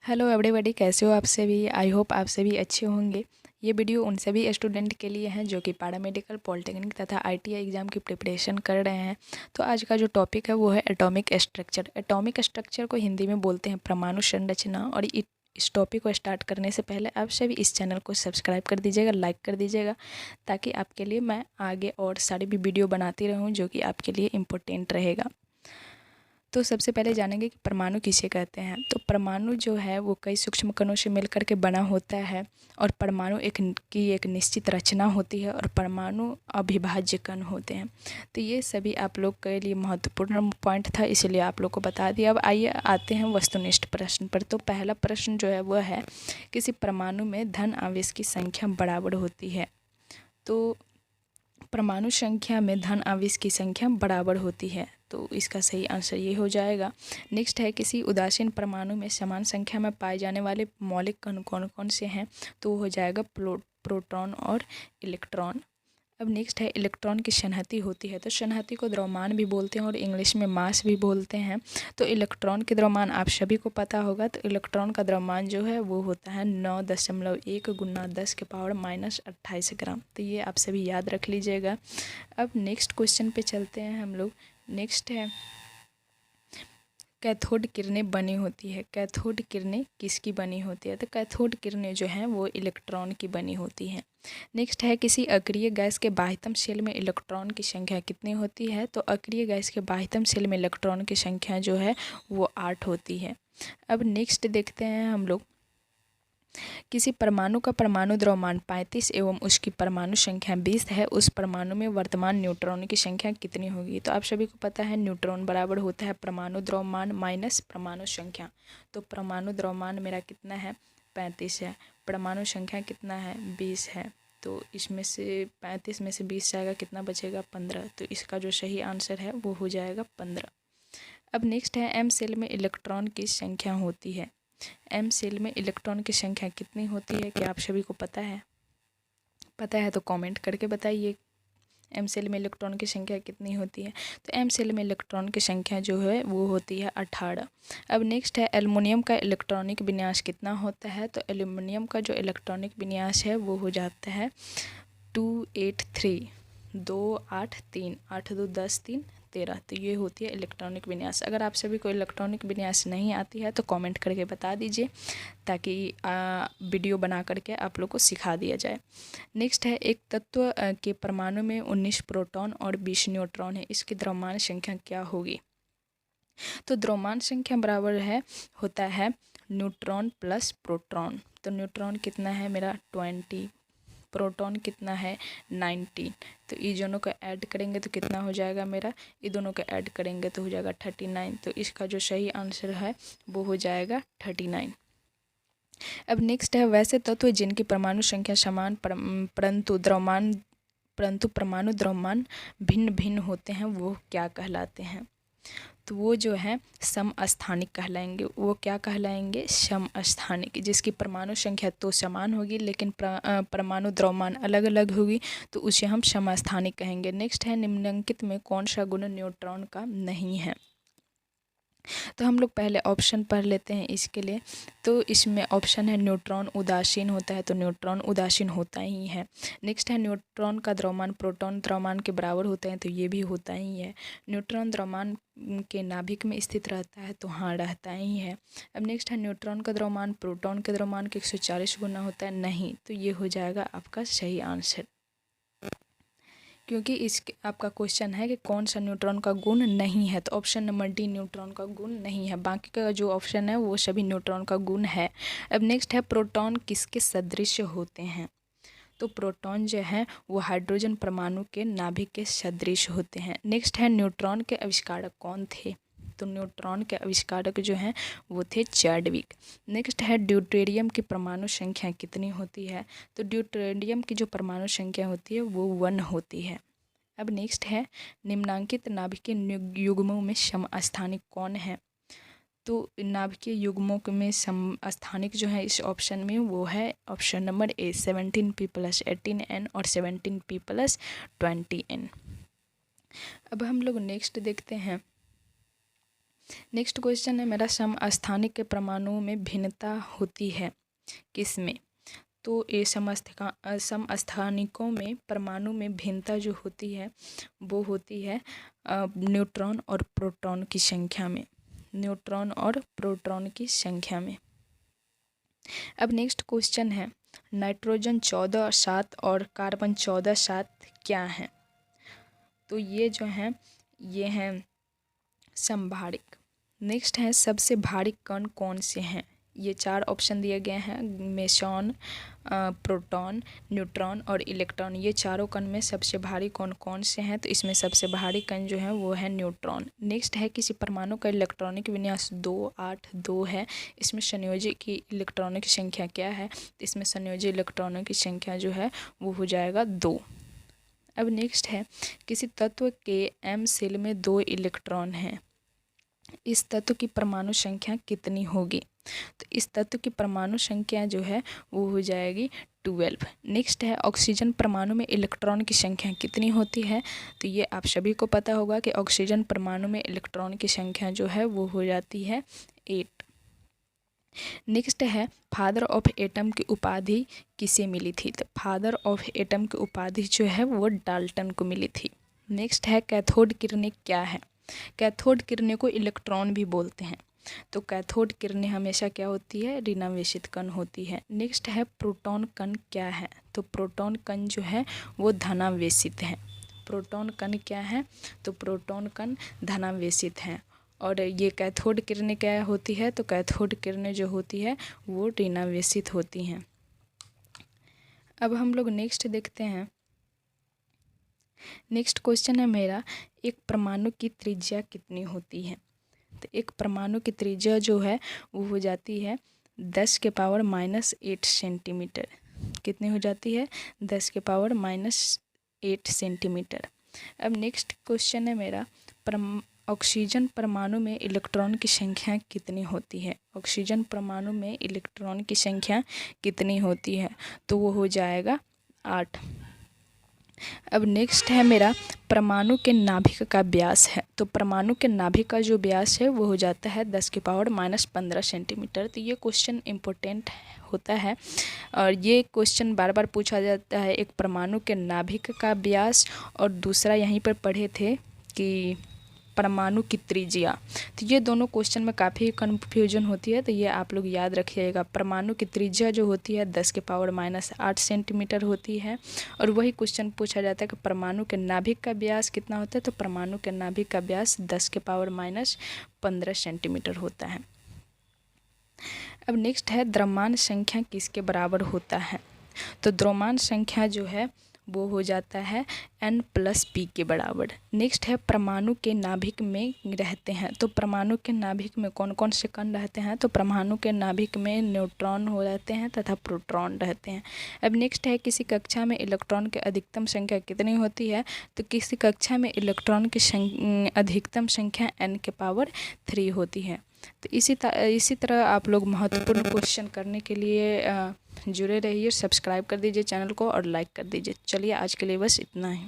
Hello everybody, कैसे हो आप सभी। आई होप आप सभी अच्छे होंगे। ये वीडियो उन सभी स्टूडेंट के लिए हैं जो कि पैरामेडिकल, पॉलिटेक्निक तथा आईटीआई एग्ज़ाम की प्रिपरेशन कर रहे हैं। तो आज का जो टॉपिक है वो है एटॉमिक स्ट्रक्चर। एटॉमिक स्ट्रक्चर को हिंदी में बोलते हैं परमाणु संरचना। और इस टॉपिक को स्टार्ट करने से पहले आप सभी इस चैनल को सब्सक्राइब कर दीजिएगा, लाइक कर दीजिएगा, ताकि आपके लिए मैं आगे और सारी भी वीडियो बनाती रहूँ जो कि आपके लिए इम्पोर्टेंट रहेगा। तो सबसे पहले जानेंगे कि परमाणु किसे कहते हैं। तो परमाणु जो है वो कई सूक्ष्म कणों से मिलकर के बना होता है। और परमाणु एक निश्चित रचना होती है और परमाणु अविभाज्य कण होते हैं। तो ये सभी आप लोग के लिए महत्वपूर्ण पॉइंट था, इसलिए आप लोग को बता दिया। अब आइए आते हैं वस्तुनिष्ठ प्रश्न पर। तो पहला प्रश्न जो है वह है, किसी परमाणु में धन आवेश की संख्या बराबर होती है। तो परमाणु संख्या में धन आवेश की संख्या बराबर होती है, तो इसका सही आंसर ये हो जाएगा। नेक्स्ट है, किसी उदासीन परमाणु में समान संख्या में पाए जाने वाले मौलिक कण कौन कौन से हैं। तो वो हो जाएगा प्रोटॉन और इलेक्ट्रॉन। अब नेक्स्ट है, इलेक्ट्रॉन की संहति होती है। तो संहति को द्रव्यमान भी बोलते हैं और इंग्लिश में मास भी बोलते हैं। तो इलेक्ट्रॉन के द्रव्यमान आप सभी को पता होगा। तो इलेक्ट्रॉन का द्रव्यमान जो है वो होता है 9.1 गुना 10⁻28 ग्राम। तो ये आप सभी याद रख लीजिएगा। अब नेक्स्ट क्वेश्चन पे चलते हैं हम लोग। नेक्स्ट है, कैथोड किरणें बनी होती है। कैथोड किरणें किसकी बनी होती है। तो कैथोड किरणें जो हैं वो इलेक्ट्रॉन की बनी होती हैं। नेक्स्ट है, किसी अक्रिय गैस के बाह्यतम शेल में इलेक्ट्रॉन की संख्या कितनी होती है। तो अक्रिय गैस के बाह्यतम शेल में इलेक्ट्रॉन की संख्या जो है वो 8 होती है। अब नेक्स्ट देखते हैं हम लोग, किसी परमाणु का परमाणु द्रव्यमान 35 एवं उसकी परमाणु संख्या 20 है, उस परमाणु में वर्तमान न्यूट्रॉन की संख्या कितनी होगी। तो आप सभी को पता है न्यूट्रॉन बराबर होता है परमाणु द्रव्यमान माइनस परमाणु संख्या। तो परमाणु द्रव्यमान मेरा कितना है, 35 है। परमाणु संख्या कितना है, 20 है। तो इसमें से 35 में से 20 जाएगा, कितना बचेगा, 15। तो इसका जो सही आंसर है वो हो जाएगा 15। अब नेक्स्ट है, एम सेल में इलेक्ट्रॉन की संख्या होती है। एम सेल में इलेक्ट्रॉन की संख्या कितनी होती है, क्या आप सभी को पता है। पता है तो कमेंट करके बताइए, एम सेल में इलेक्ट्रॉन की संख्या कितनी होती है। तो एम सेल में इलेक्ट्रॉन की संख्या जो है वो होती है 18। अब नेक्स्ट है, एल्युमिनियम का इलेक्ट्रॉनिक विन्यास कितना होता है। तो एल्युमिनियम का जो इलेक्ट्रॉनिक विन्यास है वो हो जाता है 283, 283, 8 2 10 3 13। तो ये होती है इलेक्ट्रॉनिक विन्यास। अगर आप सभी को इलेक्ट्रॉनिक विन्यास नहीं आती है तो कमेंट करके बता दीजिए, ताकि वीडियो बना करके आप लोग को सिखा दिया जाए। नेक्स्ट है, एक तत्व के परमाणु में 19 प्रोटॉन और 20 न्यूट्रॉन है, इसकी द्रव्यमान संख्या क्या होगी। तो द्रव्यमान संख्या बराबर होता है न्यूट्रॉन प्लस प्रोटॉन। तो न्यूट्रॉन कितना है मेरा 20, प्रोटॉन कितना है 19। तो ये दोनों को ऐड करेंगे तो कितना हो जाएगा मेरा, ये दोनों को ऐड करेंगे तो हो जाएगा 39। तो इसका जो सही आंसर है वो हो जाएगा 39। अब नेक्स्ट है, वैसे तत्व जिनकी परमाणु संख्या समान परंतु परमाणु द्रव्यमान भिन्न भिन्न होते हैं वो क्या कहलाते हैं। तो वो जो है समस्थानिक कहलाएंगे। वो क्या कहलाएंगे, समस्थानिक। जिसकी परमाणु संख्या तो समान होगी लेकिन परमाणु द्रव्यमान अलग अलग होगी, तो उसे हम समस्थानिक कहेंगे। नेक्स्ट है, निम्नलिखित में कौन सा गुण न्यूट्रॉन का नहीं है। तो हम लोग पहले ऑप्शन पढ़ लेते हैं इसके लिए। तो इसमें ऑप्शन है, न्यूट्रॉन उदासीन होता है। तो न्यूट्रॉन उदासीन होता ही है। नेक्स्ट है, न्यूट्रॉन का द्रव्यमान प्रोटॉन द्रव्यमान के बराबर होते हैं। तो ये भी होता ही है। न्यूट्रॉन द्रव्यमान के नाभिक में स्थित रहता है। तो हाँ, रहता ही है। अब नेक्स्ट है, न्यूट्रॉन का द्रव्यमान प्रोटॉन के द्रव्यमान के 140 गुना होता है। नहीं, तो ये हो जाएगा आपका सही आंसर, क्योंकि इस आपका क्वेश्चन है कि कौन सा न्यूट्रॉन का गुण नहीं है। तो ऑप्शन नंबर डी, न्यूट्रॉन का गुण नहीं है। बाकी का जो ऑप्शन है वो सभी न्यूट्रॉन का गुण है। अब नेक्स्ट है, प्रोटॉन किसके सदृश होते हैं। तो प्रोटॉन जो है वो हाइड्रोजन परमाणु के नाभिक के सदृश होते हैं। नेक्स्ट है, न्यूट्रॉन के आविष्कारक कौन थे। तो न्यूट्रॉन के आविष्कारक जो हैं वो थे चैडविक। नेक्स्ट है, ड्यूटेरियम की परमाणु संख्या कितनी होती है। तो ड्यूटेरियम की जो परमाणु संख्या होती है वो 1 होती है। अब नेक्स्ट है, निम्नांकित नाभिकीय युग्मों में समस्थानिक कौन है। तो नाभिकीय युग्मों में समस्थानिक जो है इस ऑप्शन में वो है ऑप्शन नंबर ए, 17p+18n और 17p+20n। अब हम लोग नेक्स्ट देखते हैं, नेक्स्ट क्वेश्चन है मेरा, समस्थानिक के परमाणुओं में भिन्नता होती है किसमें? तो ये समस्थानिकों में परमाणु में भिन्नता जो होती है वो होती है न्यूट्रॉन और प्रोटॉन की संख्या में, न्यूट्रॉन और प्रोटॉन की संख्या में। अब नेक्स्ट क्वेश्चन है, नाइट्रोजन 14 और कार्बन 14 क्या हैं? तो ये जो हैं ये हैं समभारिक। नेक्स्ट है, सबसे भारी कण कौन से हैं? ये 4 ऑप्शन दिए गए हैं, मेसॉन, प्रोटॉन, न्यूट्रॉन और इलेक्ट्रॉन। ये चारों कण में सबसे भारी कण कौन से हैं? तो इसमें सबसे भारी कण जो है वो है न्यूट्रॉन। नेक्स्ट है, किसी परमाणु का इलेक्ट्रॉनिक विन्यास 2, 8, 2 है। इसमें संयोजी की इलेक्ट्रॉनों की संख्या क्या है? तो इसमें संयोजी इलेक्ट्रॉनों की संख्या जो है वो हो जाएगा 2। अब नेक्स्ट है, किसी तत्व के m सेल में 2 इलेक्ट्रॉन हैं, इस तत्व की परमाणु संख्या कितनी होगी? तो इस तत्व की परमाणु संख्या जो है वो हो जाएगी 12। नेक्स्ट है, ऑक्सीजन परमाणु में इलेक्ट्रॉन की संख्या कितनी होती है? तो ये आप सभी को पता होगा कि ऑक्सीजन परमाणु में इलेक्ट्रॉन की संख्या जो है वो हो जाती है 8। नेक्स्ट है, फादर ऑफ एटम की उपाधि किसे मिली थी? तो फादर ऑफ एटम की उपाधि जो है वो डाल्टन को मिली थी। नेक्स्ट है, कैथोड किरणें क्या है? कैथोड किरणें को इलेक्ट्रॉन भी बोलते हैं। तो कैथोड किरणें हमेशा क्या होती है? ऋणावेशित कण होती है। नेक्स्ट है, प्रोटॉन कण क्या है? तो प्रोटॉन कण जो है वो धनावेशित है। प्रोटॉन कण क्या है? तो प्रोटॉन कण धनावेशित हैं। और ये कैथोड किरणें क्या होती है? तो कैथोड किरणें जो होती है वो ऋणावेशित होती हैं। अब हम लोग नेक्स्ट देखते हैं। नेक्स्ट क्वेश्चन है मेरा, एक परमाणु की त्रिज्या कितनी होती है? तो एक परमाणु की त्रिज्या जो है वो हो जाती है 10⁻⁻8 सेंटीमीटर। कितनी हो जाती है? 10⁻⁻8 सेंटीमीटर। अब नेक्स्ट क्वेश्चन है मेरा, ऑक्सीजन परमाणु में इलेक्ट्रॉन की संख्या कितनी होती है? ऑक्सीजन परमाणु में इलेक्ट्रॉन की संख्या कितनी होती है? तो वो हो जाएगा 8। अब नेक्स्ट है मेरा, परमाणु के नाभिक का व्यास है। तो परमाणु के नाभिक का जो व्यास है वो हो जाता है 10⁻15 सेंटीमीटर। तो ये क्वेश्चन इम्पोर्टेंट होता है और ये क्वेश्चन बार बार पूछा जाता है। एक परमाणु के नाभिक का व्यास और दूसरा यहीं पर पढ़े थे कि परमाणु की त्रिज्या। तो ये दोनों क्वेश्चन में काफ़ी कन्फ्यूजन होती है, तो ये आप लोग याद रखिएगा। परमाणु की त्रिज्या जो होती है 10⁻⁻8 सेंटीमीटर होती है। और वही क्वेश्चन पूछा जाता है कि परमाणु के नाभिक का व्यास कितना होता है? तो परमाणु के नाभिक का व्यास 10⁻15 सेंटीमीटर होता है। अब नेक्स्ट है, द्रव्यमान संख्या किसके बराबर होता है? तो द्रव्यमान संख्या जो है वो हो जाता है n+p के बराबर। नेक्स्ट है, परमाणु के नाभिक में रहते हैं। तो परमाणु के नाभिक में कौन कौन से कण रहते हैं? तो परमाणु के नाभिक में न्यूट्रॉन हो रहते हैं तथा प्रोटॉन रहते हैं। अब नेक्स्ट है, किसी कक्षा में इलेक्ट्रॉन की अधिकतम संख्या कितनी होती है? तो किसी कक्षा में इलेक्ट्रॉन की अधिकतम संख्या n⁻3 होती है। तो इसी तरह आप लोग महत्वपूर्ण क्वेश्चन करने के लिए जुड़े रहिए। सब्सक्राइब कर दीजिए चैनल को और लाइक कर दीजिए। चलिए आज के लिए बस इतना ही।